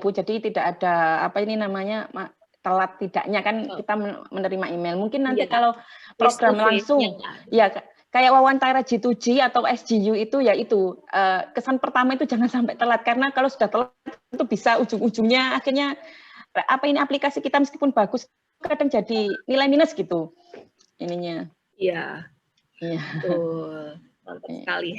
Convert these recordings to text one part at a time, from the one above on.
Bu. Jadi tidak ada apa ini namanya telat tidaknya kan kita menerima email. Mungkin nanti kalau program langsung ya kayak wawancara G2G atau SGU itu ya itu kesan pertama itu jangan sampai telat, karena kalau sudah telat itu bisa ujung-ujungnya akhirnya apa ini aplikasi kita meskipun bagus kadang jadi nilai minus gitu ininya. Iya. Iya. Betul. Mantap sekali.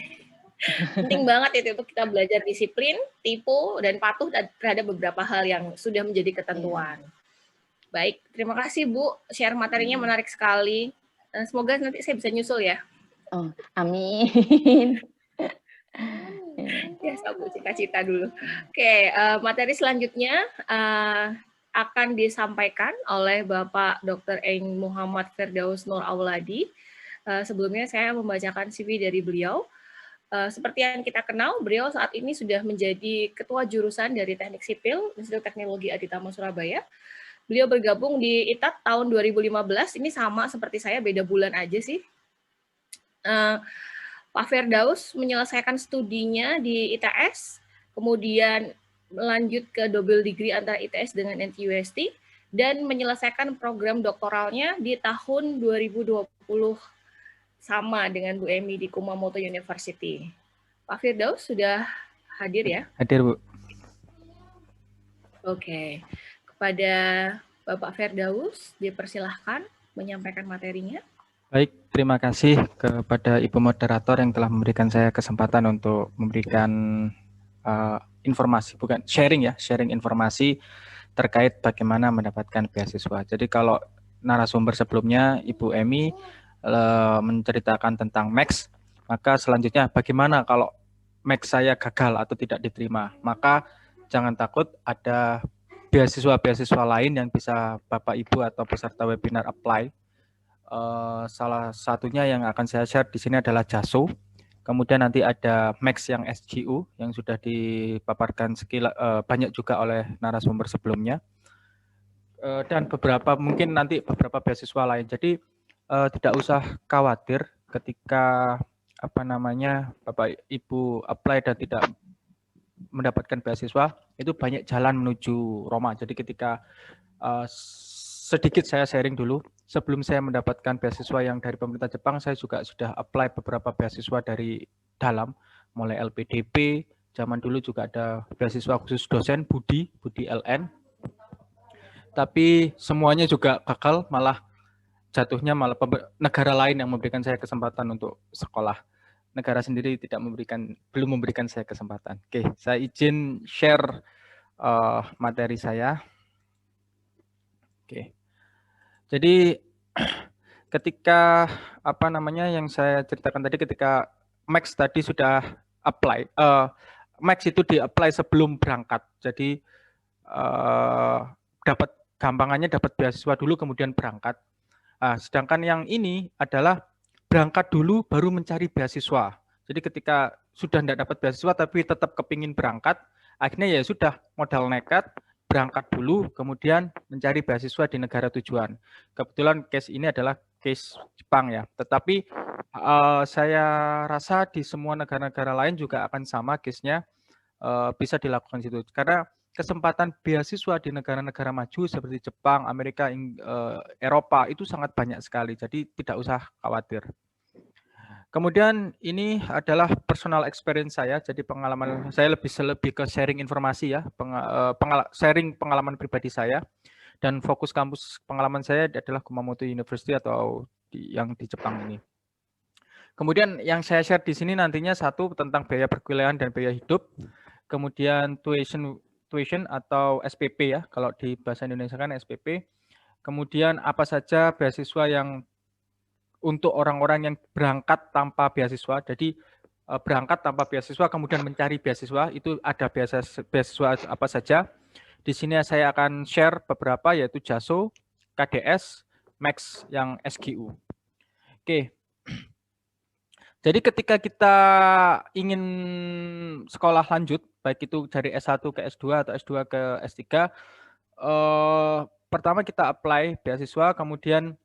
Penting banget itu untuk kita belajar disiplin, tipu, dan patuh terhadap beberapa hal yang sudah menjadi ketentuan. Baik, terima kasih Bu. Share materinya menarik sekali. Dan semoga nanti saya bisa nyusul ya. Oh, amin. Ya, sabu cita-cita dulu. Oke, materi selanjutnya akan disampaikan oleh Bapak Dr. Eng Muhammad Firdaus Nur Auladi. Sebelumnya saya membacakan CV dari beliau. Seperti yang kita kenal, beliau saat ini sudah menjadi Ketua Jurusan dari Teknik Sipil Institut Teknologi Aditama Surabaya. Beliau bergabung di ITAT tahun 2015, ini sama seperti saya, beda bulan aja sih. Pak Firdaus menyelesaikan studinya di ITS, kemudian melanjut ke double degree antara ITS dengan NTUST, dan menyelesaikan program doktoralnya di tahun 2020 sama dengan Bu Emi di Kumamoto University. Pak Firdaus sudah hadir ya? Hadir, Bu. Oke. Kepada Bapak Firdaus, dipersilahkan menyampaikan materinya. Baik, terima kasih kepada Ibu Moderator yang telah memberikan saya kesempatan untuk memberikan informasi, bukan sharing ya, sharing informasi terkait bagaimana mendapatkan beasiswa. Jadi kalau narasumber sebelumnya Ibu Emi menceritakan tentang Max, maka selanjutnya bagaimana kalau Max saya gagal atau tidak diterima, maka jangan takut, ada beasiswa-beasiswa lain yang bisa Bapak Ibu atau peserta webinar apply. Salah satunya yang akan saya share di sini adalah JASO. Kemudian nanti ada Max yang SGU yang sudah dipaparkan banyak juga oleh narasumber sebelumnya. Dan beberapa mungkin nanti beberapa beasiswa lain. Jadi tidak usah khawatir ketika Bapak Ibu apply dan tidak mendapatkan beasiswa, itu banyak jalan menuju Roma. Jadi ketika sedikit saya sharing dulu, sebelum saya mendapatkan beasiswa yang dari pemerintah Jepang, saya juga sudah apply beberapa beasiswa dari dalam, mulai LPDP, zaman dulu juga ada beasiswa khusus dosen, Budi LN. Tapi semuanya juga gagal, malah jatuhnya malah negara lain yang memberikan saya kesempatan untuk sekolah. Negara sendiri belum memberikan saya kesempatan. Oke, saya izin share materi saya. Oke. Jadi ketika yang saya ceritakan tadi, ketika Max tadi sudah apply, Max itu di-apply sebelum berangkat. Jadi gampangannya dapat beasiswa dulu kemudian berangkat. Sedangkan yang ini adalah berangkat dulu baru mencari beasiswa. Jadi ketika sudah tidak dapat beasiswa tapi tetap kepingin berangkat, akhirnya ya sudah modal nekat, berangkat dulu kemudian mencari beasiswa di negara tujuan. Kebetulan case ini adalah case Jepang ya. Tetapi saya rasa di semua negara-negara lain juga akan sama case-nya, bisa dilakukan situ. Karena kesempatan beasiswa di negara-negara maju seperti Jepang, Amerika, Eropa itu sangat banyak sekali, jadi tidak usah khawatir. Kemudian ini adalah personal experience saya, jadi pengalaman saya lebih ke sharing informasi ya, sharing pengalaman pribadi saya, dan fokus kampus pengalaman saya adalah Kumamoto University atau yang di Jepang ini. Kemudian yang saya share di sini nantinya satu tentang biaya perkuliahan dan biaya hidup, kemudian tuition atau SPP ya, kalau di bahasa Indonesia kan SPP. Kemudian apa saja beasiswa yang untuk orang-orang yang berangkat tanpa beasiswa. Jadi berangkat tanpa beasiswa kemudian mencari beasiswa, itu ada beasiswa apa saja. Di sini saya akan share beberapa, yaitu JASO, KDS, Max yang SGU. Oke. Jadi ketika kita ingin sekolah lanjut, baik itu dari S1 ke S2 atau S2 ke S3, pertama kita apply beasiswa, kemudian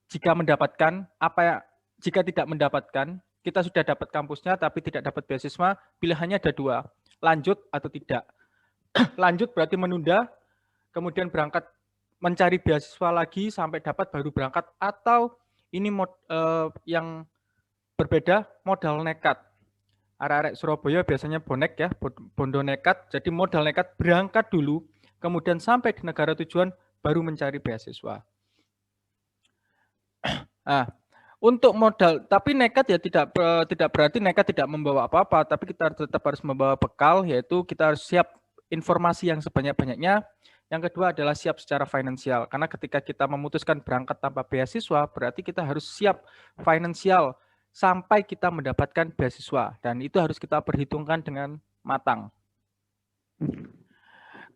jika tidak mendapatkan, kita sudah dapat kampusnya tapi tidak dapat beasiswa, pilihannya ada dua. lanjut atau tidak. Lanjut berarti menunda, kemudian berangkat mencari beasiswa lagi sampai dapat baru berangkat, atau ini yang berbeda, modal nekat. Arek-arek Surabaya biasanya bonek ya, bondo nekat, jadi modal nekat berangkat dulu, kemudian sampai di negara tujuan baru mencari beasiswa. Nah, untuk modal, tapi nekat ya tidak berarti nekat tidak membawa apa-apa, tapi kita tetap harus membawa bekal, yaitu kita harus siap informasi yang sebanyak-banyaknya. Yang kedua adalah siap secara finansial, karena ketika kita memutuskan berangkat tanpa beasiswa, berarti kita harus siap finansial sampai kita mendapatkan beasiswa, dan itu harus kita perhitungkan dengan matang.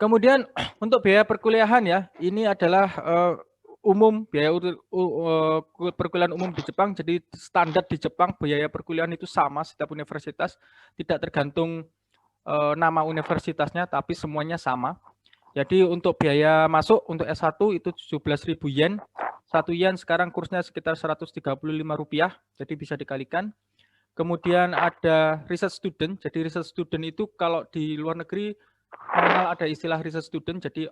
Kemudian untuk biaya perkuliahan ya, ini adalah umum, biaya perkuliahan umum di Jepang. Jadi standar di Jepang biaya perkuliahan itu sama setiap universitas, tidak tergantung nama universitasnya, tapi semuanya sama. Jadi untuk biaya masuk untuk S1 itu 17.000 yen. 1 yen sekarang kursnya sekitar 135 rupiah, jadi bisa dikalikan. Kemudian ada research student. Jadi research student itu kalau di luar negeri mengenal ada istilah research student, jadi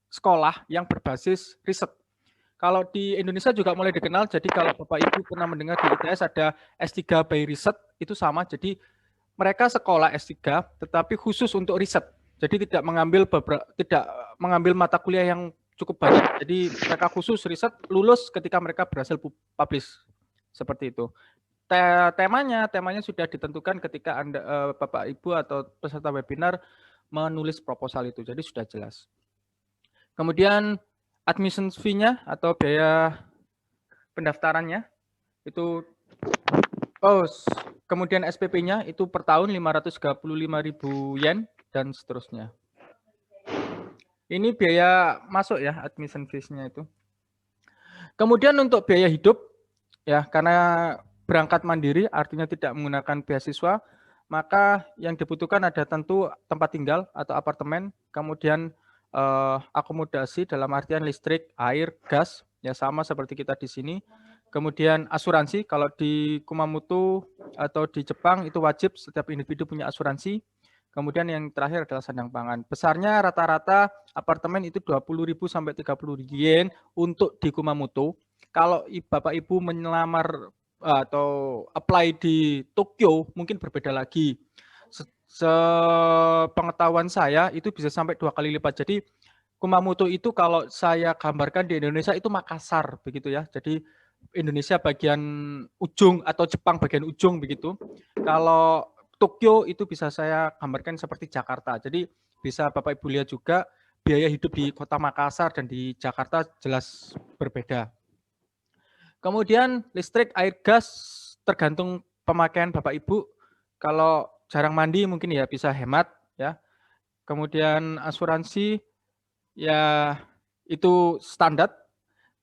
sekolah yang berbasis riset. Kalau di Indonesia juga mulai dikenal, jadi kalau Bapak Ibu pernah mendengar di ITS ada S3 by riset, itu sama. Jadi mereka sekolah S3 tetapi khusus untuk riset. Jadi tidak mengambil mata kuliah yang cukup banyak. Jadi mereka khusus riset, lulus ketika mereka berhasil publish. Seperti itu. Temanya sudah ditentukan ketika Anda, Bapak Ibu atau peserta webinar menulis proposal itu. Jadi sudah jelas. Kemudian admission fee-nya atau biaya pendaftarannya itu kemudian SPP-nya itu per tahun 535.000 yen dan seterusnya. Ini biaya masuk ya, admission fees-nya itu. Kemudian untuk biaya hidup ya, karena berangkat mandiri artinya tidak menggunakan beasiswa, maka yang dibutuhkan ada tentu tempat tinggal atau apartemen, kemudian akomodasi dalam artian listrik, air, gas, ya sama seperti kita di sini. Kemudian asuransi, kalau di Kumamoto atau di Jepang itu wajib setiap individu punya asuransi. Kemudian yang terakhir adalah sandang pangan. Besarnya rata-rata apartemen itu 20.000 sampai 30.000 yen untuk di Kumamoto. Kalau Bapak Ibu menyamar atau apply di Tokyo mungkin berbeda lagi. Sepengetahuan saya itu bisa sampai 2 kali lipat. Jadi Kumamoto itu kalau saya gambarkan di Indonesia itu Makassar begitu ya. Jadi Indonesia bagian ujung atau Jepang bagian ujung begitu. Kalau Tokyo itu bisa saya gambarkan seperti Jakarta. Jadi bisa Bapak Ibu lihat juga biaya hidup di kota Makassar dan di Jakarta jelas berbeda. Kemudian listrik, air, gas tergantung pemakaian Bapak Ibu. Kalau jarang mandi mungkin ya bisa hemat ya. Kemudian asuransi ya itu standar.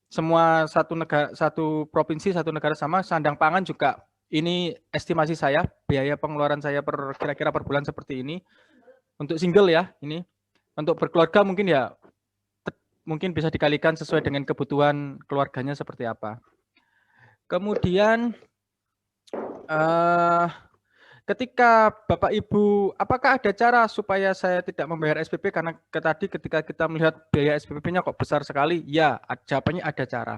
Semua satu provinsi, satu negara sama. Sandang pangan juga ini estimasi saya, biaya pengeluaran saya kira-kira per bulan seperti ini. Untuk single ya ini. Untuk berkeluarga mungkin ya mungkin bisa dikalikan sesuai dengan kebutuhan keluarganya seperti apa. Kemudian ketika Bapak Ibu, apakah ada cara supaya saya tidak membayar SPP? Karena tadi ketika kita melihat biaya SPP-nya kok besar sekali, ya jawabannya ada cara.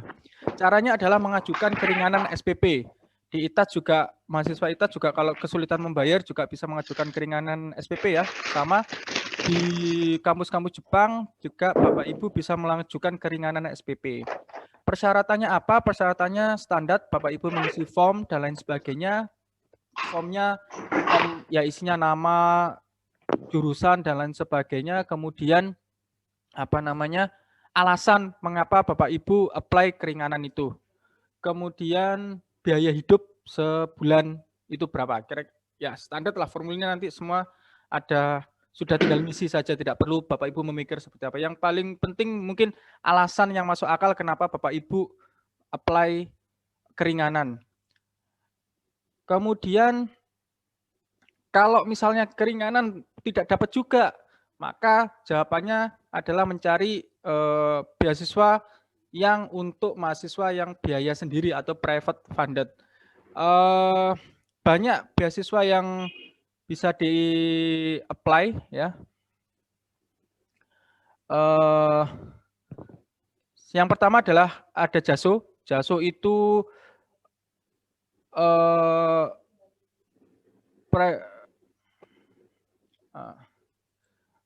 Caranya adalah mengajukan keringanan SPP. Di ITAS juga, mahasiswa ITAS juga kalau kesulitan membayar juga bisa mengajukan keringanan SPP ya. Sama di kampus-kampus Jepang juga Bapak Ibu bisa mengajukan keringanan SPP. Persyaratannya apa? Persyaratannya standar, Bapak Ibu mengisi form dan lain sebagainya. Formnya ya isinya nama, jurusan dan lain sebagainya. Kemudian alasan mengapa Bapak Ibu apply keringanan itu. Kemudian biaya hidup sebulan itu berapa? Ya standar lah formulanya, nanti semua ada, sudah tinggal ngisi saja, tidak perlu Bapak Ibu memikir seperti apa. Yang paling penting mungkin alasan yang masuk akal kenapa Bapak Ibu apply keringanan. Kemudian kalau misalnya keringanan tidak dapat juga, maka jawabannya adalah mencari beasiswa yang untuk mahasiswa yang biaya sendiri atau private funded. Banyak beasiswa yang bisa di-apply ya. Yang pertama adalah ada JASO. JASO itu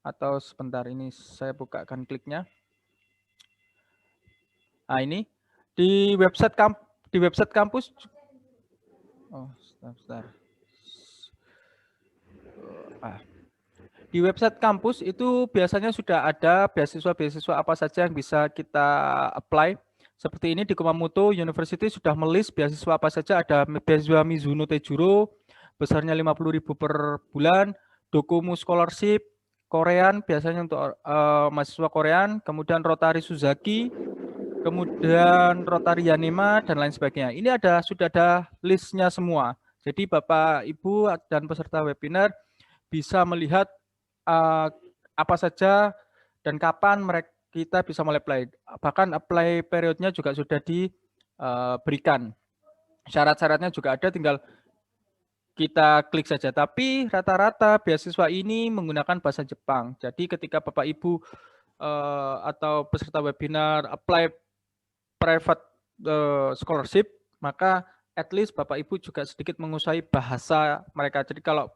atau sebentar ini saya bukakan kliknya. Nah, ini di website kampus. Oh, sebentar. Di website kampus itu biasanya sudah ada beasiswa-beasiswa apa saja yang bisa kita apply. Seperti ini di Kumamoto University sudah melis beasiswa apa saja. Ada beasiswa Mizuno Tejuro, besarnya 50.000 per bulan. Dokumu Scholarship, Korean, biasanya untuk mahasiswa Korean. Kemudian Rotary Suzaki, kemudian Rotary Yanema, dan lain sebagainya. Ini sudah ada listnya semua. Jadi Bapak, Ibu, dan peserta webinar bisa melihat apa saja dan kapan kita bisa mulai apply. Bahkan apply periodnya juga sudah diberikan. Syarat-syaratnya juga ada, tinggal kita klik saja. Tapi rata-rata beasiswa ini menggunakan bahasa Jepang. Jadi ketika Bapak Ibu atau peserta webinar apply private scholarship, maka at least Bapak Ibu juga sedikit menguasai bahasa mereka. Jadi kalau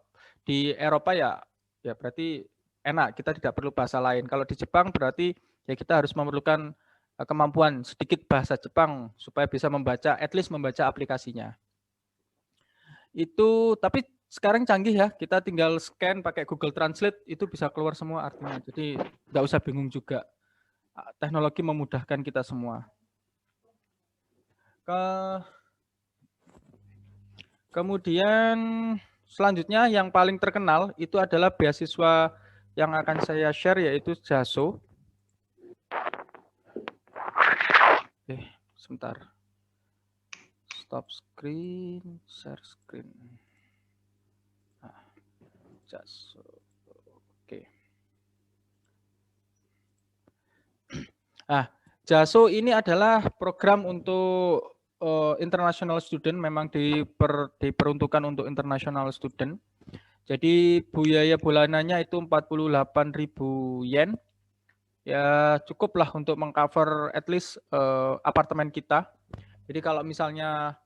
di Eropa ya berarti enak, kita tidak perlu bahasa lain. Kalau di Jepang berarti ya kita harus memerlukan kemampuan sedikit bahasa Jepang supaya bisa membaca, at least membaca aplikasinya. Itu tapi sekarang canggih ya, kita tinggal scan pakai Google Translate itu bisa keluar semua artinya. Jadi nggak usah bingung juga. Teknologi memudahkan kita semua. Kemudian selanjutnya yang paling terkenal itu adalah beasiswa yang akan saya share, yaitu JASO. Sebentar. Stop screen, share screen. JASO. Oke. JASO ini adalah program untuk international student, memang diperuntukkan untuk international student. Jadi biaya bulanannya itu 48.000 yen. Ya cukuplah untuk mengcover at least apartemen kita. Jadi kalau misalnya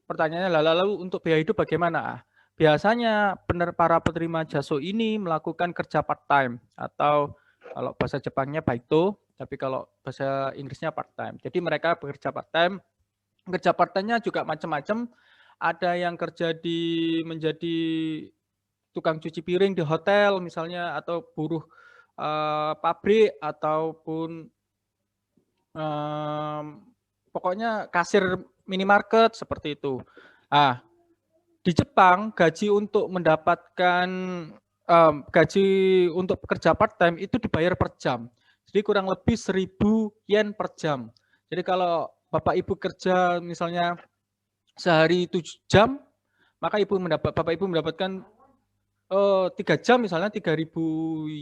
pertanyaannya lalu untuk biaya hidup bagaimana? Biasanya para penerima JASO ini melakukan kerja part-time atau kalau bahasa Jepangnya baito, tapi kalau bahasa Inggrisnya part-time. Jadi mereka bekerja part-time. Kerja part-time-nya juga macam-macam. Ada yang kerja menjadi tukang cuci piring di hotel misalnya, atau buruh pabrik, ataupun pokoknya kasir minimarket seperti itu. Di Jepang gaji untuk mendapatkan gaji untuk pekerja part-time itu dibayar per jam. Jadi kurang lebih 1.000 yen per jam. Jadi kalau Bapak Ibu kerja misalnya sehari 7 jam, maka Bapak Ibu mendapatkan 3 jam misalnya 3.000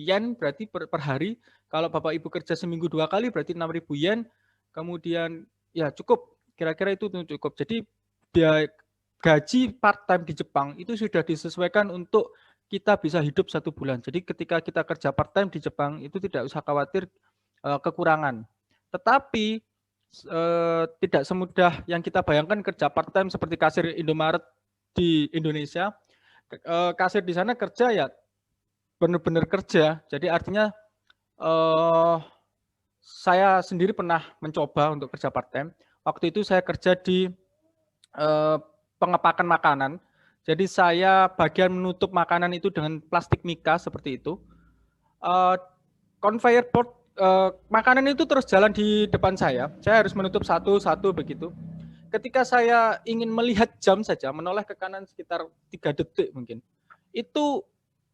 yen berarti per hari. Kalau Bapak Ibu kerja seminggu 2 kali berarti 6.000 yen. Kemudian ya cukup, kira-kira itu cukup. Jadi biaya gaji part-time di Jepang itu sudah disesuaikan untuk kita bisa hidup 1 bulan. Jadi ketika kita kerja part-time di Jepang itu tidak usah khawatir kekurangan. Tetapi tidak semudah yang kita bayangkan kerja part-time seperti kasir Indomaret di Indonesia. Kasir di sana kerja ya benar-benar kerja. Jadi artinya saya sendiri pernah mencoba untuk kerja part-time. Waktu itu saya kerja di pengepakan makanan. Jadi saya bagian menutup makanan itu dengan plastik mika seperti itu. Conveyor belt makanan itu terus jalan di depan saya. Saya harus menutup satu-satu begitu. Ketika saya ingin melihat jam saja, menoleh ke kanan sekitar 3 detik mungkin. Itu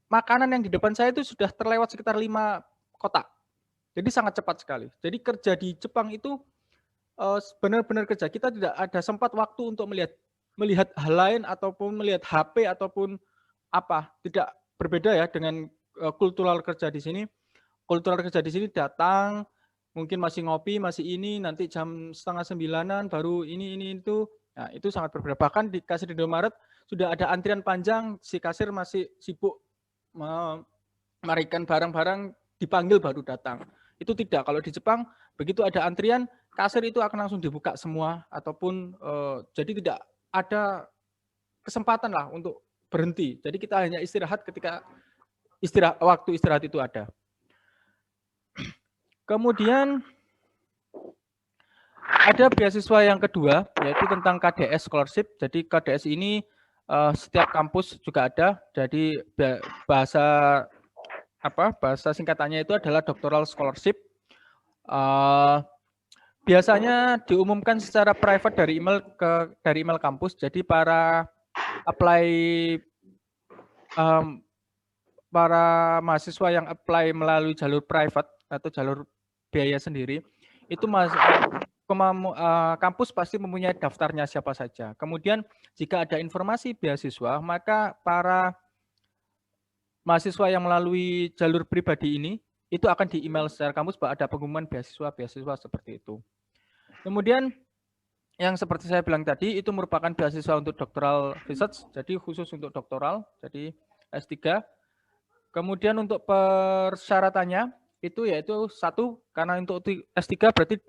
makanan yang di depan saya itu sudah terlewat sekitar 5 kotak. Jadi sangat cepat sekali. Jadi kerja di Jepang itu benar-benar kerja. Kita tidak ada sempat waktu untuk melihat hal lain ataupun melihat HP ataupun apa. Tidak berbeda ya dengan kultural kerja di sini. Kultural kerja di sini datang, mungkin masih ngopi, masih ini, nanti jam 8:30 baru ini itu. Nah, itu sangat berbeda. Bahkan di kasir Indomaret sudah ada antrian panjang, si kasir masih sibuk memberikan barang-barang, dipanggil baru datang. Itu tidak. Kalau di Jepang, begitu ada antrian, kasir itu akan langsung dibuka semua, ataupun jadi tidak ada kesempatan lah untuk berhenti. Jadi kita hanya istirahat ketika waktu istirahat itu ada. Kemudian ada beasiswa yang kedua, yaitu tentang KDS Scholarship. Jadi KDS ini setiap kampus juga ada. Jadi bahasa singkatannya itu adalah Doctoral Scholarship. Biasanya diumumkan secara private dari email kampus. Jadi para mahasiswa yang apply melalui jalur private atau jalur biaya sendiri, itu kampus pasti mempunyai daftarnya siapa saja. Kemudian jika ada informasi beasiswa, maka para mahasiswa yang melalui jalur pribadi ini itu akan di email secara kampus bahwa ada pengumuman beasiswa seperti itu. Kemudian yang seperti saya bilang tadi itu merupakan beasiswa untuk doctoral research, jadi khusus untuk doktoral, jadi S3. Kemudian untuk persyaratannya itu yaitu satu, karena untuk S3 berarti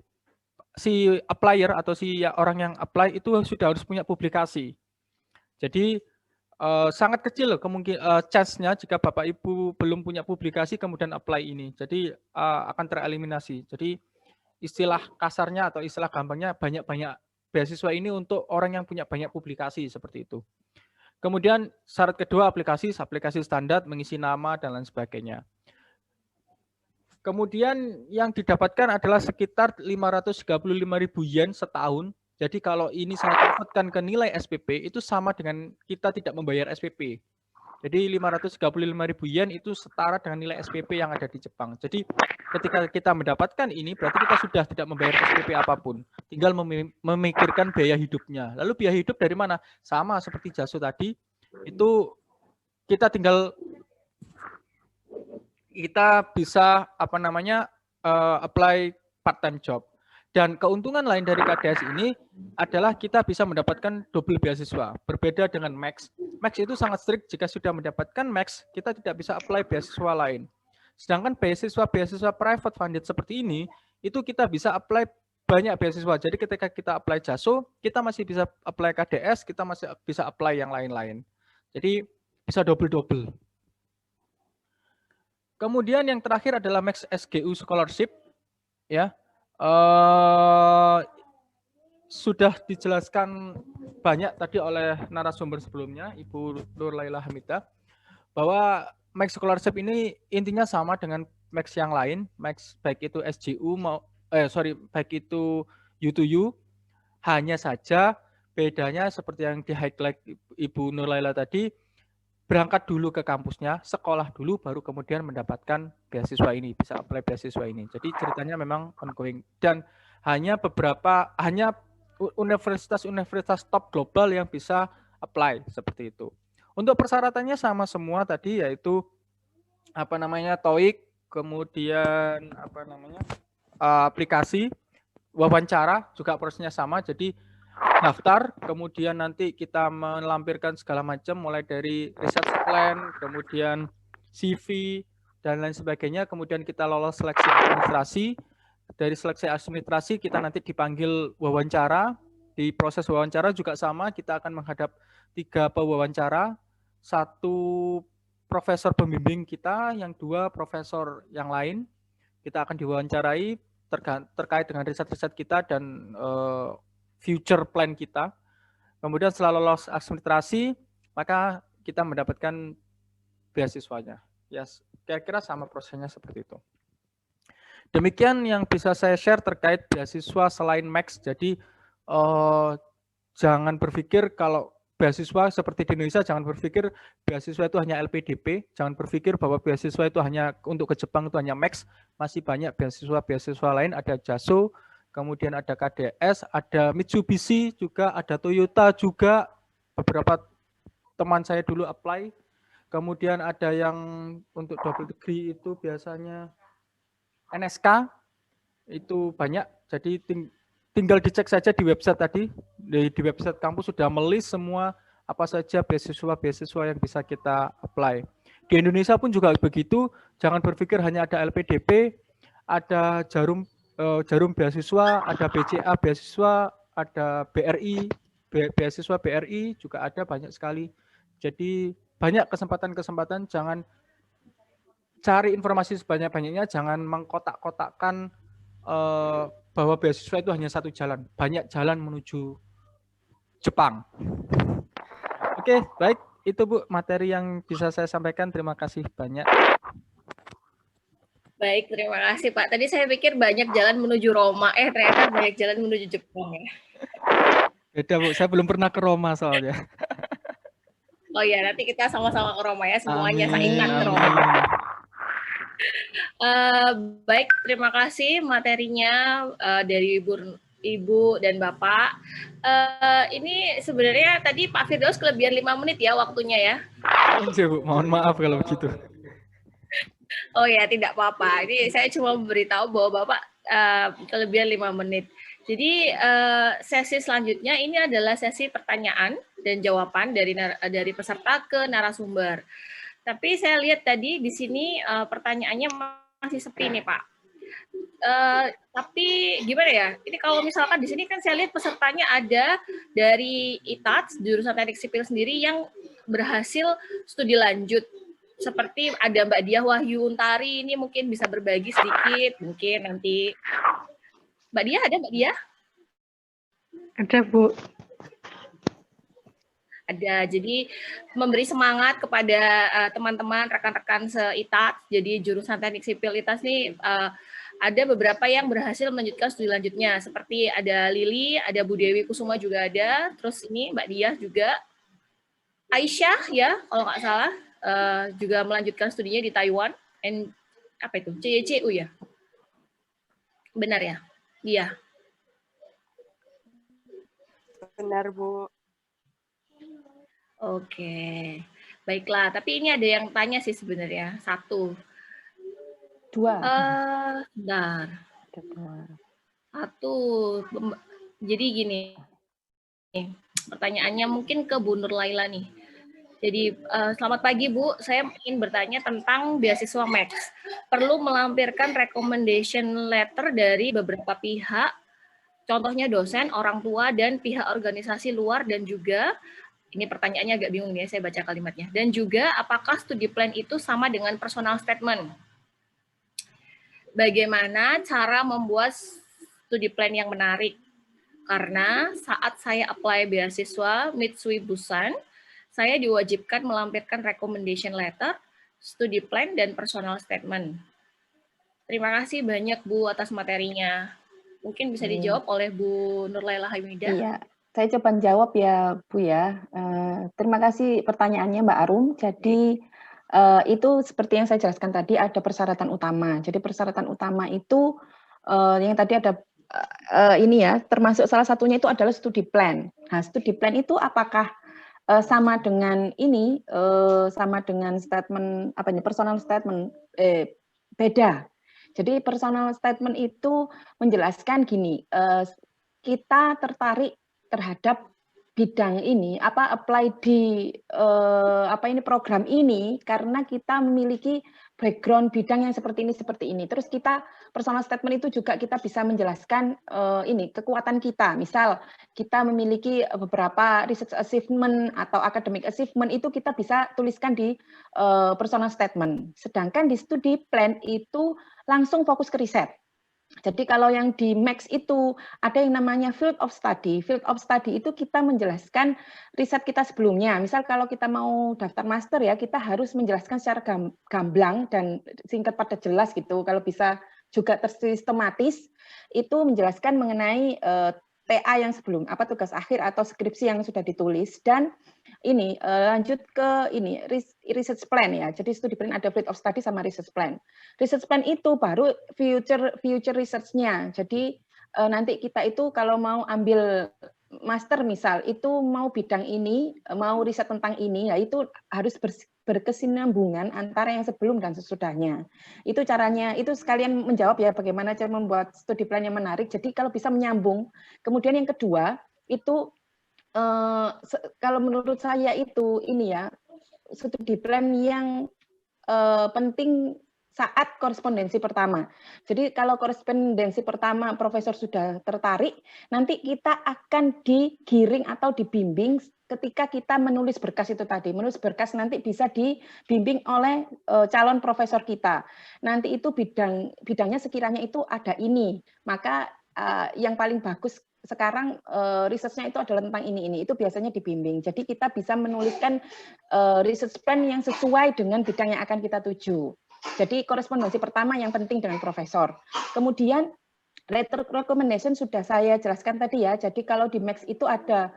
si applier atau si orang yang apply itu sudah harus punya publikasi. Jadi sangat kecil loh kemungkinan chance-nya jika Bapak Ibu belum punya publikasi kemudian apply ini. Jadi akan tereliminasi. Jadi istilah kasarnya atau istilah gampangnya banyak-banyak beasiswa ini untuk orang yang punya banyak publikasi seperti itu. Kemudian syarat kedua aplikasi standar, mengisi nama dan lain sebagainya. Kemudian yang didapatkan adalah sekitar 535.000 yen setahun. Jadi kalau ini saya convertkan ke nilai SPP itu sama dengan kita tidak membayar SPP. Jadi 535.000 yen itu setara dengan nilai SPP yang ada di Jepang. Jadi ketika kita mendapatkan ini berarti kita sudah tidak membayar SPP apapun. Tinggal memikirkan biaya hidupnya. Lalu biaya hidup dari mana? Sama seperti Jaso tadi, itu kita tinggal bisa apply part-time job. Dan keuntungan lain dari KDS ini adalah kita bisa mendapatkan double beasiswa. Berbeda dengan Max. Max itu sangat strict, jika sudah mendapatkan Max, kita tidak bisa apply beasiswa lain. Sedangkan beasiswa private funded seperti ini, itu kita bisa apply banyak beasiswa. Jadi ketika kita apply Jaso, kita masih bisa apply KDS, kita masih bisa apply yang lain-lain. Jadi bisa double-double. Kemudian yang terakhir adalah Max SGU Scholarship. Ya. Sudah dijelaskan banyak tadi oleh narasumber sebelumnya, Ibu Nur Laila Hamidah, bahwa Max Scholarship ini intinya sama dengan Max yang lain, Max baik itu SGU baik itu U2U, hanya saja bedanya seperti yang di-highlight Ibu Nur Laila tadi, berangkat dulu ke kampusnya, sekolah dulu, baru kemudian mendapatkan beasiswa ini, bisa apply beasiswa ini. Jadi ceritanya memang ongoing. Dan hanya universitas top global yang bisa apply seperti itu. Untuk persyaratannya sama semua tadi, yaitu TOEIC, kemudian aplikasi, wawancara juga prosesnya sama. Jadi daftar, kemudian nanti kita melampirkan segala macam, mulai dari research plan, kemudian CV, dan lain sebagainya. Kemudian kita lolos seleksi administrasi. Dari seleksi administrasi kita nanti dipanggil wawancara. Di proses wawancara juga sama, kita akan menghadap 3 pewawancara. 1 profesor pembimbing kita, yang 2 profesor yang lain. Kita akan diwawancarai terkait dengan riset-riset kita dan future plan kita. Kemudian setelah lolos administrasi, maka kita mendapatkan beasiswanya. Ya, kira-kira sama prosesnya seperti itu. Demikian yang bisa saya share terkait beasiswa selain Max. Jadi jangan berpikir kalau beasiswa seperti di Indonesia, jangan berpikir beasiswa itu hanya LPDP, jangan berpikir bahwa beasiswa itu hanya untuk ke Jepang itu hanya Max. Masih banyak beasiswa lain, ada Jaso, kemudian ada KDS, ada Mitsubishi juga, ada Toyota juga, beberapa teman saya dulu apply. Kemudian ada yang untuk double degree itu biasanya NSK, itu banyak. Jadi tinggal dicek saja di website tadi, di website kampus sudah melis semua apa saja beasiswa-beasiswa yang bisa kita apply. Di Indonesia pun juga begitu, jangan berpikir hanya ada LPDP, ada Jarum beasiswa, ada BCA beasiswa, ada BRI, beasiswa BRI juga ada banyak sekali. Jadi banyak kesempatan-kesempatan, jangan cari informasi sebanyak-banyaknya, jangan mengkotak-kotakkan bahwa beasiswa itu hanya satu jalan, banyak jalan menuju Jepang. Oke, baik, itu Bu materi yang bisa saya sampaikan. Terima kasih banyak. Baik, terima kasih Pak. Tadi saya pikir banyak jalan menuju Roma, ternyata banyak jalan menuju Jepang ya. Beda Bu, saya belum pernah ke Roma soalnya. Oh ya, nanti kita sama-sama ke Roma ya, semuanya Amin, saingan ke Roma. Baik, terima kasih materinya dari Ibu dan Bapak. Ini sebenarnya tadi Pak Firdaus kelebihan 5 menit ya waktunya ya. Iya Bu, mohon maaf kalau begitu. Oh ya, tidak apa-apa. Ini saya cuma memberitahu bahwa Bapak kelebihan 5 menit. Jadi sesi selanjutnya ini adalah sesi pertanyaan dan jawaban dari peserta ke narasumber. Tapi saya lihat tadi di sini pertanyaannya masih sepi nih Pak. Tapi gimana ya? Ini kalau misalkan di sini kan saya lihat pesertanya ada dari ITATS jurusan Teknik Sipil sendiri yang berhasil studi lanjut. Seperti ada Mbak Diah Wahyu Untari, ini mungkin bisa berbagi sedikit, mungkin nanti. Mbak Diah ada, Mbak Diah? Ada, Bu. Ada, jadi memberi semangat kepada teman-teman, rekan-rekan se-ITATS, jadi jurusan Teknik Sipil ITATS ini ada beberapa yang berhasil melanjutkan studi lanjutnya, seperti ada Lili, ada Bu Dewi Kusuma juga ada, terus ini Mbak Diah juga, Aisyah ya, kalau nggak salah, juga melanjutkan studinya di Taiwan, apa itu, CYCU ya? Benar ya? Iya. Benar, Bu. Oke, baiklah. Tapi ini ada yang tanya sih sebenarnya. 1. 2. Bentar. 1. Jadi gini, pertanyaannya mungkin ke Bu Nur Laila nih. Jadi selamat pagi Bu, saya ingin bertanya tentang beasiswa Max. Perlu melampirkan recommendation letter dari beberapa pihak, contohnya dosen, orang tua, dan pihak organisasi luar, dan juga, ini pertanyaannya agak bingung nih, saya baca kalimatnya. Dan juga, apakah studi plan itu sama dengan personal statement? Bagaimana cara membuat studi plan yang menarik? Karena saat saya apply beasiswa Mitsui Busan, saya diwajibkan melampirkan recommendation letter, studi plan, dan personal statement. Terima kasih banyak Bu atas materinya. Mungkin bisa dijawab oleh Bu Nur Laila Hamidah. Iya, saya coba jawab ya Bu ya. Terima kasih pertanyaannya Mbak Arum. Jadi itu seperti yang saya jelaskan tadi ada persyaratan utama. Jadi persyaratan utama itu yang tadi ada ini ya, termasuk salah satunya itu adalah studi plan. Nah, studi plan itu apakah sama dengan ini, sama dengan statement apa ini, personal statement, beda. Jadi personal statement itu menjelaskan gini, kita tertarik terhadap bidang ini, apply di program ini karena kita memiliki background bidang yang seperti ini. Terus kita personal statement itu juga kita bisa menjelaskan kekuatan kita. Misal kita memiliki beberapa research achievement atau academic achievement itu kita bisa tuliskan di personal statement. Sedangkan di studi plan itu langsung fokus ke riset. Jadi kalau yang di Max itu ada yang namanya field of study. Field of study itu kita menjelaskan riset kita sebelumnya. Misal kalau kita mau daftar master ya, kita harus menjelaskan secara gamblang dan singkat padat jelas gitu. Kalau bisa juga tersistematis, itu menjelaskan mengenai TA yang sebelum, tugas akhir atau skripsi yang sudah ditulis. Dan ini lanjut ke ini research plan ya. Jadi studi plan ada field of study sama research plan. Research plan itu baru future research-nya. Jadi nanti kita itu kalau mau ambil master misal itu mau bidang ini, mau riset tentang ini, ya itu harus berkesinambungan antara yang sebelum dan sesudahnya. Itu caranya, itu sekalian menjawab ya bagaimana cara membuat studi plan yang menarik. Jadi kalau bisa menyambung. Kemudian yang kedua itu kalau menurut saya itu ini ya, studi plan yang penting saat korespondensi pertama. Jadi kalau korespondensi pertama profesor sudah tertarik, nanti kita akan digiring atau dibimbing ketika kita menulis berkas itu tadi. Menulis berkas nanti bisa dibimbing oleh calon profesor kita. Nanti itu bidangnya sekiranya itu ada ini, maka yang paling bagus sekarang risetnya itu adalah tentang ini. Itu biasanya dibimbing. Jadi kita bisa menuliskan research plan yang sesuai dengan bidang yang akan kita tuju. Jadi korespondensi pertama yang penting dengan profesor. Kemudian letter recommendation sudah saya jelaskan tadi ya. Jadi kalau di Max itu ada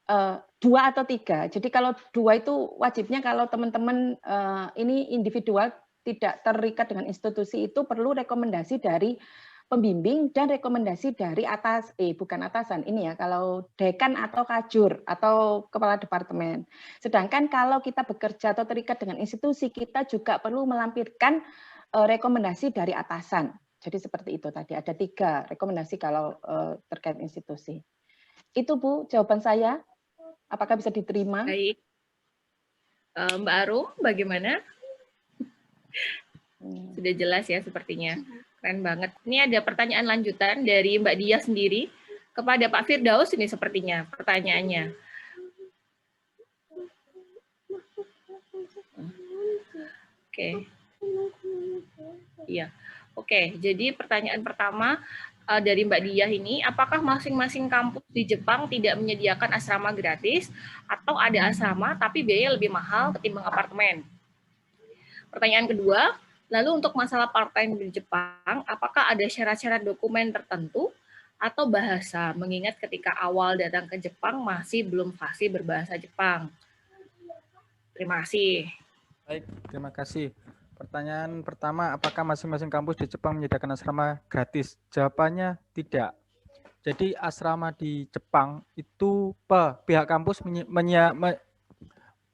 2 atau 3. Jadi kalau 2 itu wajibnya kalau teman-teman ini individual tidak terikat dengan institusi itu perlu rekomendasi dari pembimbing dan rekomendasi dari bukan atasan ini ya, kalau dekan atau kajur atau kepala departemen. Sedangkan kalau kita bekerja atau terikat dengan institusi, kita juga perlu melampirkan rekomendasi dari atasan. Jadi seperti itu tadi, ada 3 rekomendasi kalau terkait institusi. Itu Bu, jawaban saya. Apakah bisa diterima? Baik. Mbak Arum, bagaimana? Sudah jelas ya sepertinya. Keren banget. Ini ada pertanyaan lanjutan dari Mbak Dia sendiri kepada Pak Firdaus ini sepertinya pertanyaannya. Oke. Iya. Oke, jadi pertanyaan pertama dari Mbak Dia ini, apakah masing-masing kampus di Jepang tidak menyediakan asrama gratis atau ada asrama tapi biaya lebih mahal ketimbang apartemen? Pertanyaan kedua, lalu untuk masalah part-time di Jepang, apakah ada syarat-syarat dokumen tertentu atau bahasa, mengingat ketika awal datang ke Jepang masih belum fasih berbahasa Jepang? Terima kasih. Baik, terima kasih. Pertanyaan pertama, apakah masing-masing kampus di Jepang menyediakan asrama gratis? Jawabannya tidak. Jadi asrama di Jepang itu pihak kampus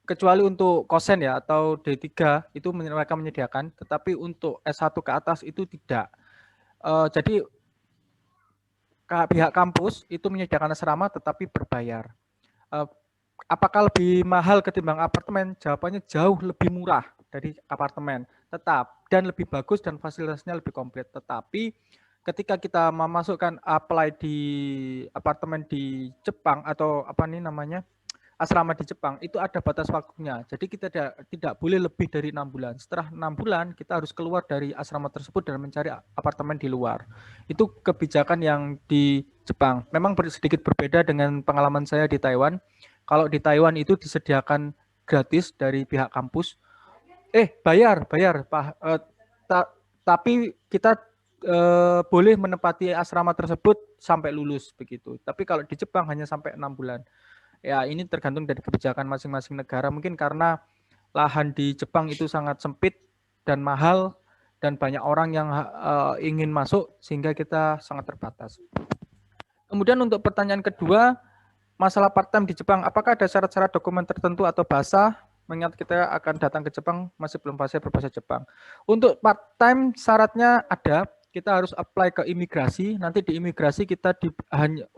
kecuali untuk kosen ya atau D3 itu mereka menyediakan, tetapi untuk S1 ke atas itu tidak. Jadi pihak kampus itu menyediakan asrama tetapi berbayar. Apakah lebih mahal ketimbang apartemen? Jawabannya jauh lebih murah dari apartemen, dan lebih bagus dan fasilitasnya lebih komplit. Tetapi ketika kita memasukkan apply di apartemen di Jepang atau asrama di Jepang itu ada batas waktunya. Jadi kita tidak boleh lebih dari 6 bulan. Setelah 6 bulan kita harus keluar dari asrama tersebut dan mencari apartemen di luar. Itu kebijakan yang di Jepang. Memang sedikit berbeda dengan pengalaman saya di Taiwan. Kalau di Taiwan itu disediakan gratis dari pihak kampus. Bayar, tapi kita boleh menempati asrama tersebut sampai lulus begitu. Tapi kalau di Jepang hanya sampai 6 bulan. Ya, ini tergantung dari kebijakan masing-masing negara. Mungkin karena lahan di Jepang itu sangat sempit dan mahal dan banyak orang yang ingin masuk sehingga kita sangat terbatas. Kemudian untuk pertanyaan kedua, masalah part-time di Jepang, apakah ada syarat-syarat dokumen tertentu atau bahasa? Mengingat kita akan datang ke Jepang, masih belum fasih berbahasa Jepang. Untuk part-time syaratnya ada. Kita harus apply ke imigrasi. Nanti di imigrasi kita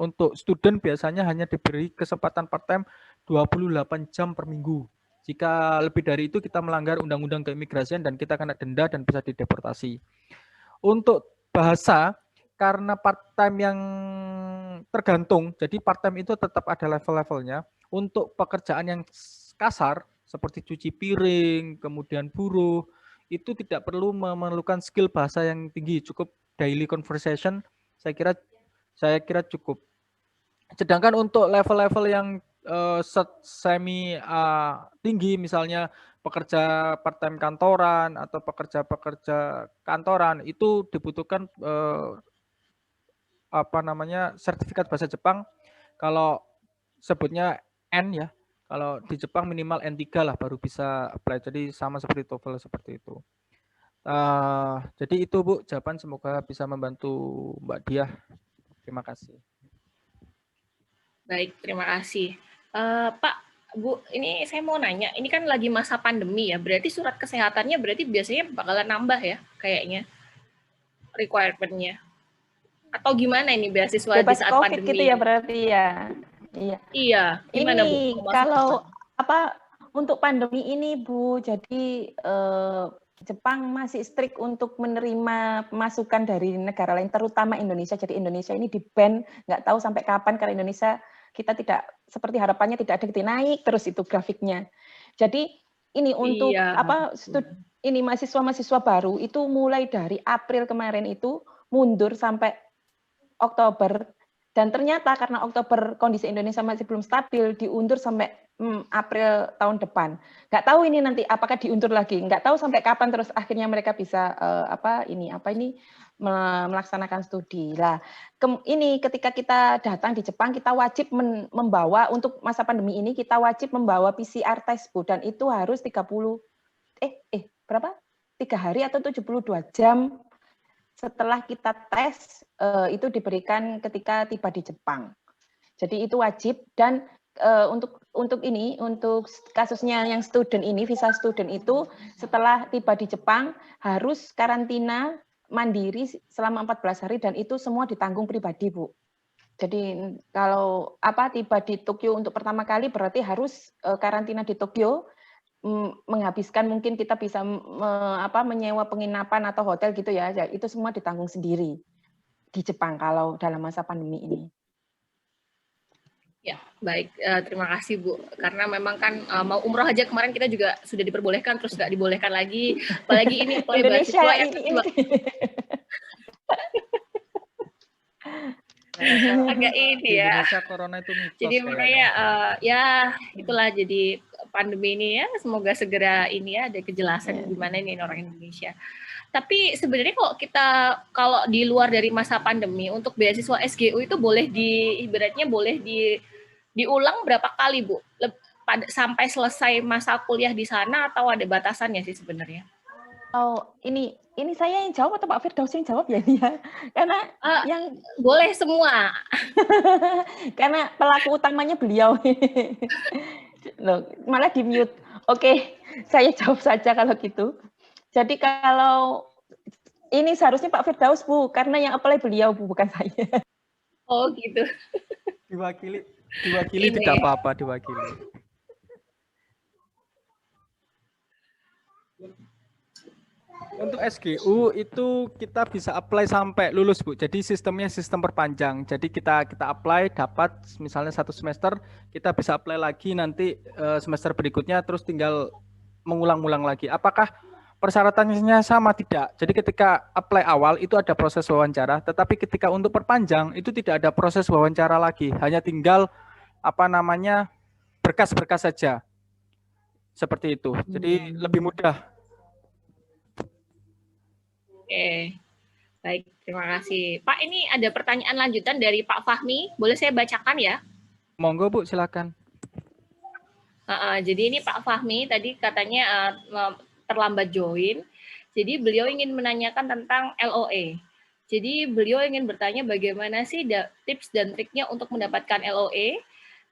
untuk student biasanya hanya diberi kesempatan part-time 28 jam per minggu. Jika lebih dari itu kita melanggar undang-undang keimigrasian dan kita kena denda dan bisa dideportasi. Untuk bahasa, karena part-time yang tergantung, jadi part-time itu tetap ada level-levelnya. Untuk pekerjaan yang kasar, seperti cuci piring, kemudian buruh, itu tidak perlu memerlukan skill bahasa yang tinggi, cukup daily conversation, saya kira cukup. Sedangkan untuk level-level yang semi tinggi, misalnya pekerja part-time kantoran atau pekerja kantoran, itu dibutuhkan sertifikat bahasa Jepang. Kalau sebutnya N ya. Kalau di Jepang minimal N3 lah baru bisa apply. Jadi sama seperti TOEFL seperti itu. Jadi itu Bu, jawaban, semoga bisa membantu Mbak Diah. Terima kasih. Baik, terima kasih. Pak, Bu, ini saya mau nanya, ini kan lagi masa pandemi ya, berarti surat kesehatannya berarti biasanya bakalan nambah ya kayaknya requirement-nya. Atau gimana ini beasiswa bebas di saat COVID pandemi? Gitu ya berarti ya. Iya. Iya, gimana ini Bu? Kalau apa untuk pandemi ini Bu, jadi Jepang masih strict untuk menerima masukan dari negara lain, terutama Indonesia. Jadi Indonesia ini di-ban, nggak tahu sampai kapan, karena Indonesia kita tidak seperti harapannya tidak ada naik terus itu grafiknya. Jadi ini untuk ini mahasiswa-mahasiswa baru itu mulai dari April kemarin itu mundur sampai Oktober, dan ternyata karena Oktober kondisi Indonesia masih belum stabil, diundur sampai April tahun depan. Nggak tahu ini nanti apakah diundur lagi, nggak tahu sampai kapan terus akhirnya mereka bisa melaksanakan studi. Lah, ini ketika kita datang di Jepang, kita wajib membawa untuk masa pandemi ini kita wajib membawa PCR test Bu, dan itu harus 3 hari atau 72 jam setelah kita tes itu diberikan ketika tiba di Jepang. Jadi itu wajib, dan untuk kasusnya yang student ini, visa student itu setelah tiba di Jepang harus karantina mandiri selama 14 hari, dan itu semua ditanggung pribadi, Bu. Jadi kalau tiba di Tokyo untuk pertama kali berarti harus karantina di Tokyo, menghabiskan mungkin kita bisa menyewa penginapan atau hotel gitu ya, itu semua ditanggung sendiri di Jepang kalau dalam masa pandemi ini. Ya, baik. Terima kasih Bu. Karena memang kan mau umroh aja kemarin kita juga sudah diperbolehkan, terus nggak dibolehkan lagi. Apalagi ini Indonesia yang agak ini ya. Indonesia corona itu mitos. Jadi makanya ya itulah jadi pandemi ini ya, semoga segera ini ya ada kejelasan gimana ini orang Indonesia. Tapi sebenarnya kalau di luar dari masa pandemi untuk beasiswa SGU itu boleh ibaratnya boleh diulang berapa kali Bu? Sampai selesai masa kuliah di sana atau ada batasannya sih sebenarnya? Oh, ini saya yang jawab atau Pak Firdaus yang jawab ya ini ya? Karena yang boleh semua. Karena pelaku utamanya beliau. Loh, malah di-mute. Oke, saya jawab saja kalau gitu. Jadi kalau ini seharusnya Pak Firdaus Bu, karena yang apply beliau Bu, bukan saya. Oh gitu. Diwakili tidak apa-apa, diwakili. Untuk SGU itu kita bisa apply sampai lulus Bu. Jadi sistemnya sistem perpanjang. Jadi kita apply dapat misalnya 1 semester, kita bisa apply lagi nanti semester berikutnya, terus tinggal mengulang-ulang lagi. Apakah persyaratannya sama? Tidak. Jadi ketika apply awal itu ada proses wawancara, tetapi ketika untuk perpanjang itu tidak ada proses wawancara lagi. Hanya tinggal berkas-berkas saja. Seperti itu. Jadi lebih mudah. Oke, baik, terima kasih. Pak, ini ada pertanyaan lanjutan dari Pak Fahmi, boleh saya bacakan ya? Monggo Bu, silakan. Jadi ini Pak Fahmi tadi katanya terlambat join, jadi beliau ingin menanyakan tentang LOE. Jadi beliau ingin bertanya bagaimana sih tips dan triknya untuk mendapatkan LOE.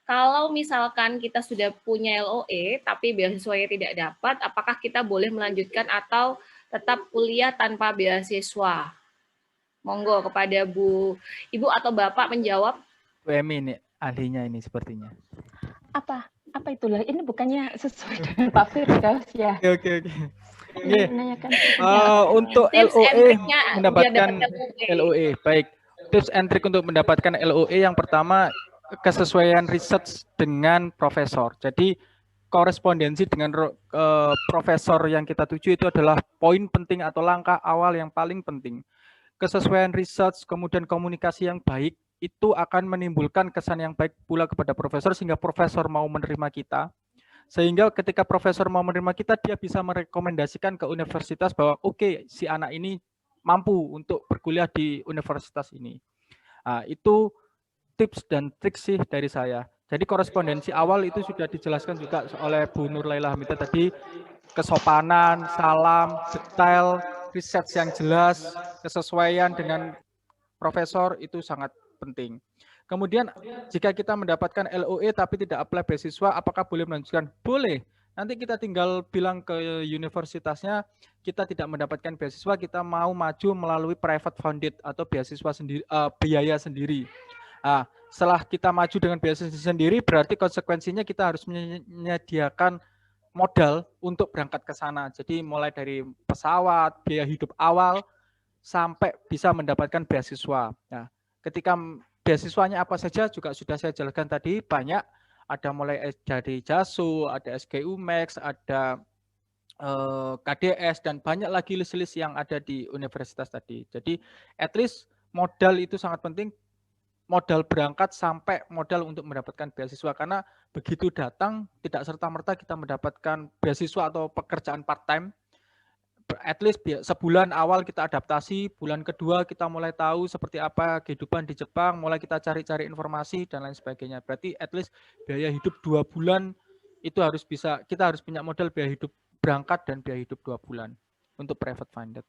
Kalau misalkan kita sudah punya LOE, tapi beasiswanya tidak dapat, apakah kita boleh melanjutkan atau tetap kuliah tanpa beasiswa? Monggo kepada Ibu atau Bapak menjawab. Bu Emi ini ahlinya ini sepertinya. Apa itulah? Ini bukannya sesuai dengan Pak Firdaus ya? Oke. Untuk LOE mendapatkan LOE, baik. Tips and trick untuk mendapatkan LOE yang pertama kesesuaian research dengan profesor. Jadi korespondensi dengan profesor yang kita tuju itu adalah poin penting atau langkah awal yang paling penting. Kesesuaian research, kemudian komunikasi yang baik, itu akan menimbulkan kesan yang baik pula kepada profesor, sehingga profesor mau menerima kita. Sehingga ketika profesor mau menerima kita, dia bisa merekomendasikan ke universitas bahwa oke, si anak ini mampu untuk berkuliah di universitas ini. Nah, itu tips dan trik sih dari saya. Jadi korespondensi awal itu sudah dijelaskan juga oleh Bu Nur Laila Hamida tadi, kesopanan, salam, detail, riset yang jelas, kesesuaian dengan profesor itu sangat penting. Kemudian jika kita mendapatkan LOE tapi tidak apply beasiswa, apakah boleh melanjutkan? Boleh. Nanti kita tinggal bilang ke universitasnya kita tidak mendapatkan beasiswa, kita mau maju melalui private funded atau beasiswa sendiri, biaya sendiri. Setelah kita maju dengan beasiswa sendiri, berarti konsekuensinya kita harus menyediakan modal untuk berangkat ke sana. Jadi mulai dari pesawat, biaya hidup awal, sampai bisa mendapatkan beasiswa. Nah, ketika beasiswanya apa saja juga sudah saya jelaskan tadi, banyak, ada mulai dari JASU, ada SGU Max, ada KDS, dan banyak lagi list-list yang ada di universitas tadi. Jadi at least modal itu sangat penting, modal berangkat sampai modal untuk mendapatkan beasiswa, karena begitu datang tidak serta-merta kita mendapatkan beasiswa atau pekerjaan part-time. At least sebulan awal kita adaptasi, bulan kedua kita mulai tahu seperti apa kehidupan di Jepang, mulai kita cari-cari informasi dan lain sebagainya. Berarti at least biaya hidup 2 bulan itu harus bisa, kita harus punya modal biaya hidup berangkat dan biaya hidup 2 bulan untuk private funded.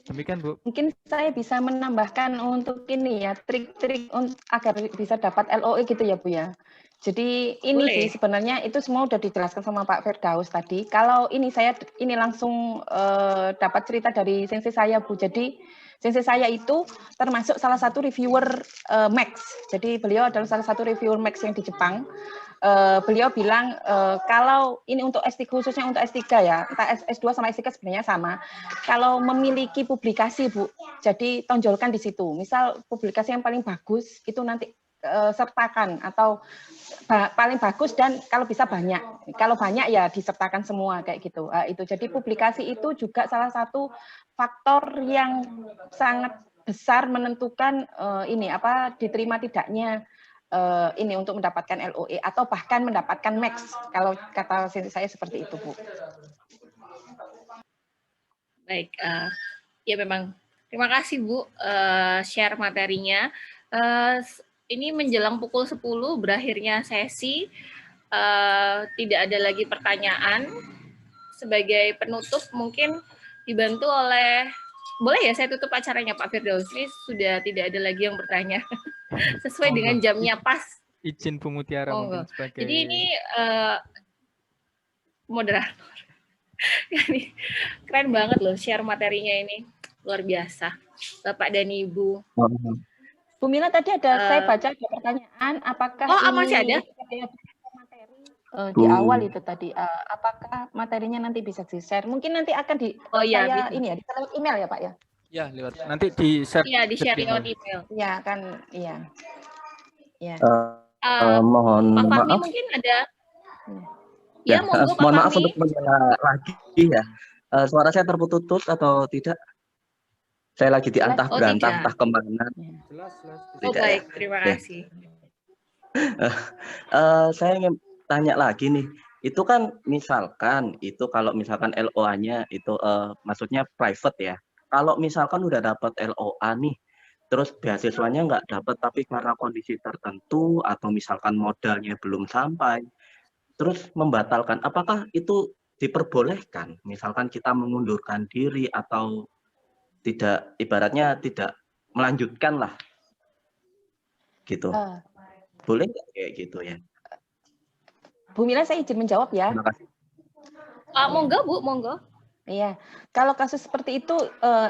Demikian, Bu. Mungkin saya bisa menambahkan untuk ini ya, trik-trik agar bisa dapat LOE gitu ya, Bu ya. Jadi ini Boleh. sih sebenarnya itu semua udah dijelaskan sama Pak Firdaus tadi. Kalau ini saya ini langsung dapat cerita dari sensei saya, Bu. Jadi sensei saya itu termasuk salah satu reviewer Max. Jadi beliau adalah salah satu reviewer Max yang di Jepang. Beliau bilang kalau ini untuk S3, khususnya untuk S3 ya, entah S2 sama S3 sebenarnya sama. Kalau memiliki publikasi, Bu, jadi tonjolkan di situ. Misal publikasi yang paling bagus itu nanti sertakan, atau paling bagus dan kalau bisa banyak. Kalau banyak ya disertakan semua kayak gitu. Itu jadi publikasi itu juga salah satu faktor yang sangat besar menentukan ini apa diterima tidaknya ini untuk mendapatkan LOE atau bahkan mendapatkan max, kalau kata saya seperti itu, Bu. Baik, ya memang terima kasih Bu share materinya. Ini menjelang pukul 10 berakhirnya sesi, tidak ada lagi pertanyaan. Sebagai penutup mungkin dibantu oleh, boleh ya saya tutup acaranya Pak Firdaus, ini sudah tidak ada lagi yang bertanya. Sesuai dengan jamnya pas. Izin Bu Mutiara mungkin sebagai. Jadi ini moderator. Ini keren banget loh share materinya ini, luar biasa Bapak dan Ibu. Bu Mila tadi ada saya baca ada pertanyaan, apakah ini masih ada materi di awal itu tadi, apakah materinya nanti bisa di-share? Mungkin nanti akan saya ini ya, di lewat email ya Pak ya? Ya, lewat nanti di-share. Iya, di-share lewat email. Iya kan, iya. Ya. Mohon Pak Fahmi maaf. mungkin ada. Ya, monggo Pak mohon Fahmi. maaf untuk menyela lagi ya. Suara saya terputus atau tidak? Saya lagi diantah berantah entah kemana. Jelas. Baik, terima kasih. Saya ingin tanya lagi nih. Itu kan misalkan itu kalau misalkan LOA-nya itu maksudnya private ya. Kalau misalkan udah dapat LOA nih, terus beasiswanya nggak dapat tapi karena kondisi tertentu atau misalkan modalnya belum sampai, terus membatalkan, apakah itu diperbolehkan? Misalkan kita mengundurkan diri atau tidak, ibaratnya tidak melanjutkan lah, gitu. Boleh nggak kayak gitu ya? Bu Mila, saya izin menjawab ya. Terima kasih. Monggo Bu, monggo. Iya, kalau kasus seperti itu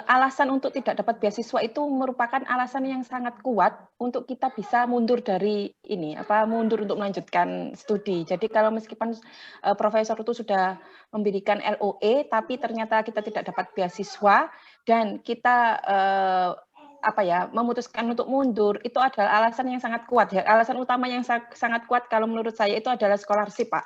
alasan untuk tidak dapat beasiswa itu merupakan alasan yang sangat kuat untuk kita bisa mundur dari ini, mundur untuk melanjutkan studi. Jadi kalau meskipun profesor itu sudah memberikan LOE, tapi ternyata kita tidak dapat beasiswa dan kita memutuskan untuk mundur, itu adalah alasan yang sangat kuat ya. Alasan utama yang sangat kuat kalau menurut saya itu adalah scholarship, Pak.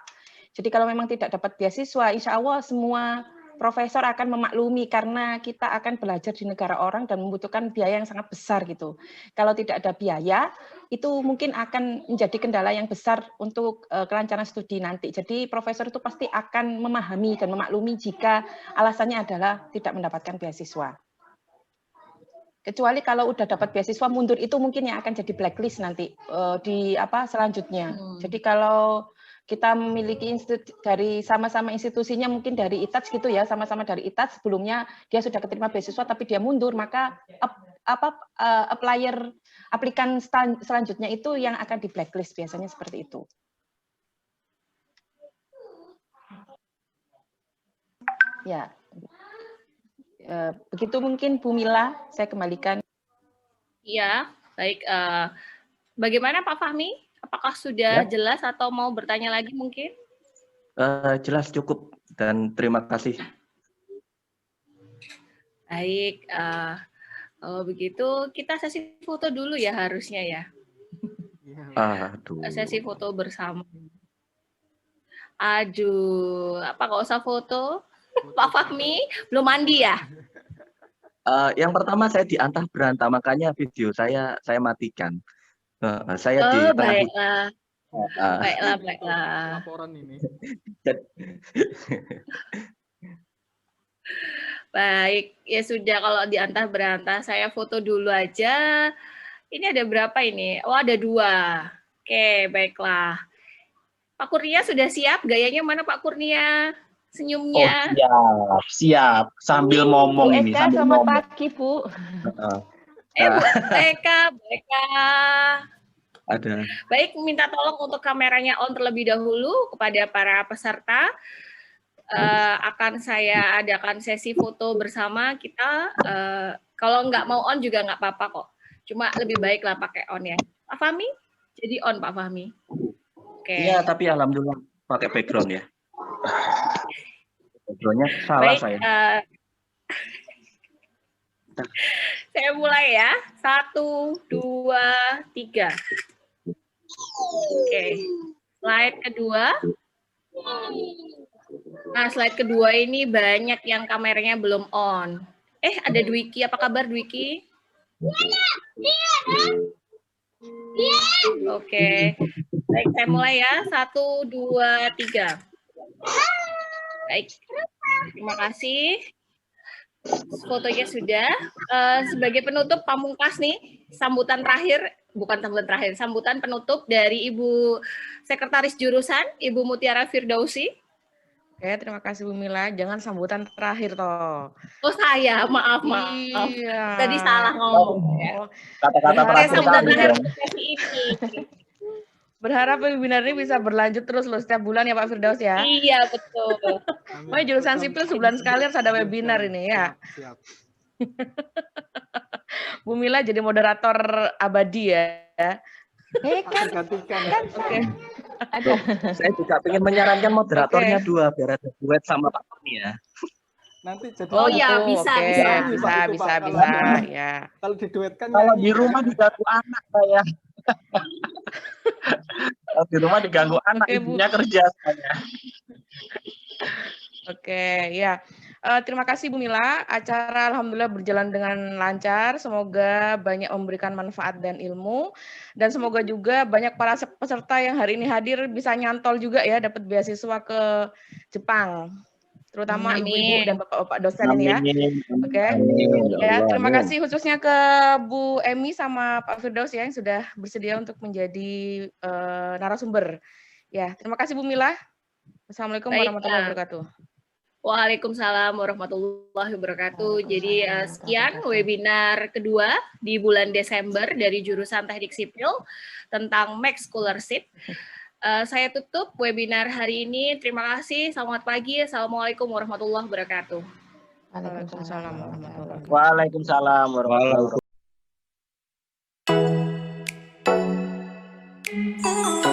Jadi kalau memang tidak dapat beasiswa, insya Allah semua profesor akan memaklumi karena kita akan belajar di negara orang dan membutuhkan biaya yang sangat besar gitu. Kalau tidak ada biaya, itu mungkin akan menjadi kendala yang besar untuk kelancaran studi nanti. Jadi profesor itu pasti akan memahami dan memaklumi jika alasannya adalah tidak mendapatkan beasiswa. Kecuali kalau udah dapat beasiswa mundur itu mungkin yang akan jadi blacklist nanti di selanjutnya. Jadi kalau kita memiliki dari sama-sama institusinya, mungkin dari ITATS gitu ya, sama-sama dari ITATS, sebelumnya dia sudah keterima beasiswa tapi dia mundur, maka aplikan selanjutnya itu yang akan di blacklist, biasanya seperti itu. Ya, begitu mungkin Bu Mila, saya kembalikan. Iya, baik. Bagaimana Pak Fahmi? Apakah sudah jelas atau mau bertanya lagi mungkin? Jelas cukup dan terima kasih. Baik, kalau begitu kita sesi foto dulu ya harusnya ya. Aduh. Sesi foto bersama. Aduh, apa nggak usah foto? Pak Fahmi belum mandi ya? Yang pertama saya diantah berantah, makanya video saya matikan. Saya di tengah. Baiklah. Laporan ini. Baik, ya sudah kalau diantah berantah saya foto dulu aja. Ini ada berapa ini? Oh, ada 2. Oke, baiklah. Pak Kurnia sudah siap? Gayanya mana Pak Kurnia? Senyumnya. Oh, siap. Sambil ngomong ini. Eka, selamat pagi, Bu. Bu Eka. Ada. Baik, minta tolong untuk kameranya on terlebih dahulu kepada para peserta. Akan saya adakan sesi foto bersama kita. Kalau nggak mau on juga nggak apa-apa kok. Cuma lebih baik lah pakai on ya. Pak Fahmi? Jadi on Pak Fahmi. Iya, tapi alhamdulillah pakai background ya. Backgroundnya salah baik, saya. Saya mulai ya. 1, 2, 3. Oke. Slide kedua. Nah, slide kedua ini banyak yang kameranya belum on. Ada Dwiki. Apa kabar Dwiki? Oke. Baik, saya mulai ya. 1, 2, 3. Baik. Terima kasih. Fotonya sudah. Sebagai penutup pamungkas nih, sambutan penutup dari Ibu Sekretaris Jurusan, Ibu Mutiara Firdausi. Oke, terima kasih Bu Mila. Jangan sambutan terakhir toh. Oh saya, maaf. Iya. Tadi salah ngomong. Kata-kata terakhir sambutan kami terakhir dong. sesi ini. Berharap webinar ini bisa berlanjut terus loh setiap bulan ya Pak Firdaus ya. Iya, betul. Oh, jurusan sipil sebulan sekali harus ada webinar ini ya. Siap. Bu Mila jadi moderator abadi ya. Gantikan. Oke. Saya juga ingin menyarankan moderatornya 2 biar ada duet sama Pak Tony ya. Nanti jadi Oh ya, bisa. Ya. Kalau diduetkan Kalau di rumah diganggu anak saya. Kalau di rumah diganggu anak, ibunya kerja saya. Oke, ya. Terima kasih Bu Mila. Acara alhamdulillah berjalan dengan lancar. Semoga banyak memberikan manfaat dan ilmu. Dan semoga juga banyak para peserta yang hari ini hadir bisa nyantol juga ya, dapat beasiswa ke Jepang. Terutama ibu-ibu dan bapak-bapak dosen ini ya. Oke. Ya, terima kasih khususnya ke Bu Emi sama Pak Firdaus ya yang sudah bersedia untuk menjadi narasumber. Ya, terima kasih Bu Mila. Wassalamualaikum warahmatullahi wabarakatuh. Waalaikumsalam warahmatullahi wabarakatuh. Jadi sekian webinar kedua di bulan Desember dari jurusan Teknik Sipil tentang Max Scholarship. Saya tutup webinar hari ini. Terima kasih. Selamat pagi. Assalamualaikum warahmatullahi wabarakatuh. Waalaikumsalam warahmatullahi wabarakatuh. Waalaikumsalam warahmatullahi wabarakatuh.